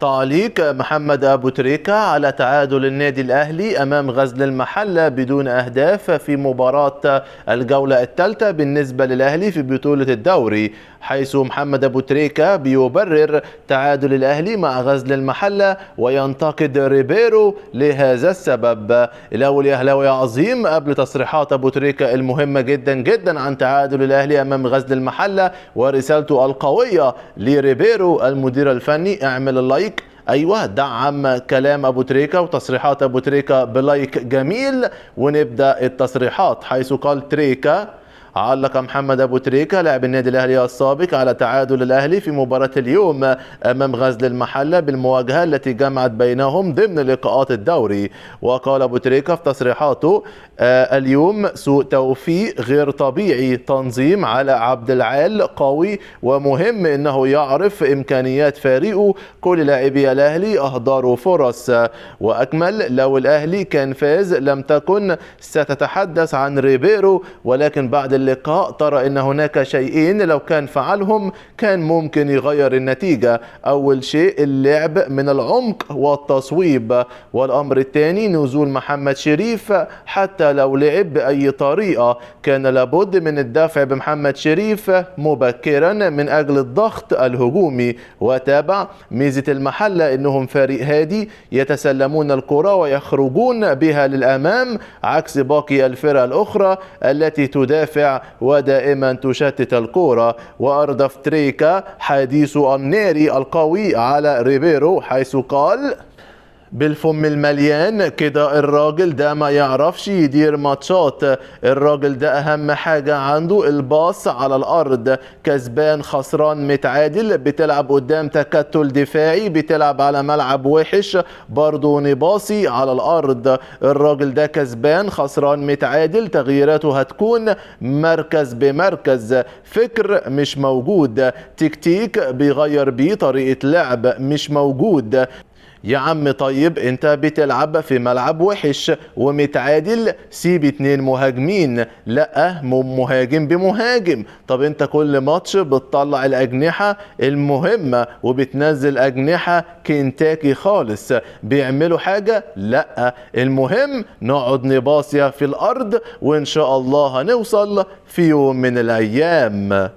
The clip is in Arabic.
تعليق محمد أبو تريكة على تعادل النادي الأهلي أمام غزل المحلة بدون أهداف في مباراة الجولة الثالثة بالنسبة للأهلي في بطولة الدوري، حيث محمد أبو تريكة بيبرر تعادل الأهلي مع غزل المحلة وينتقد ريبيرو لهذا السبب. الأول يا أهلاوي عظيم، قبل تصريحات أبو تريكة المهمة جدا جدا عن تعادل الأهلي أمام غزل المحلة ورسالته القوية لريبيرو المدير الفني، اعمل اللايك. ايوه، دعم كلام ابو تريكة وتصريحات ابو تريكة بلايك جميل، ونبدا التصريحات. حيث قال تريكة: علق محمد أبو تريكة لاعب النادي الأهلي السابق على تعادل الأهلي في مباراة اليوم أمام غزل المحلة بالمواجهة التي جمعت بينهم ضمن لقاءات الدوري. وقال أبو تريكة في تصريحاته: اليوم سوء توفيق غير طبيعي، تنظيم على عبد العال قوي ومهم انه يعرف امكانيات فريقه، كل لاعبي الاهلي اهدروا فرص. واكمل: لو الاهلي كان فاز لم تكن ستتحدث عن ريبيرو، ولكن بعد اللقاء ترى ان هناك شيئين لو كان فعلهم كان ممكن يغير النتيجة. اول شيء اللعب من العمق والتصويب، والامر الثاني نزول محمد شريف، حتى لو لعب بأي طريقة كان لابد من الدفع بمحمد شريف مبكرا من أجل الضغط الهجومي. وتابع: ميزة المحلة إنهم فريق هادي، يتسلمون الكرة ويخرجون بها للأمام عكس باقي الفرق الأخرى التي تدافع ودائما تشتت الكرة. وأردف تريكة حديثه الناري القوي على ريبيرو، حيث قال بالفم المليان كده: الراجل ده ما يعرفش يدير ماتشات، الراجل ده اهم حاجة عنده الباص على الارض، كسبان خسران متعادل، بتلعب قدام تكتل دفاعي، بتلعب على ملعب وحش برضه نباصي على الارض. الراجل ده كسبان خسران متعادل، تغييراته هتكون مركز بمركز، فكر مش موجود، تكتيك بيغير بيه طريقة لعب مش موجود. يا عم طيب انت بتلعب في ملعب وحش ومتعادل، سيب 2 مهاجمين، لا مهاجم بمهاجم. طب انت كل ماتش بتطلع الاجنحة المهمة وبتنزل اجنحة كنتاكي خالص، بيعملوا حاجة؟ لا، المهم نقعد نباصيها في الارض وان شاء الله هنوصل في يوم من الايام.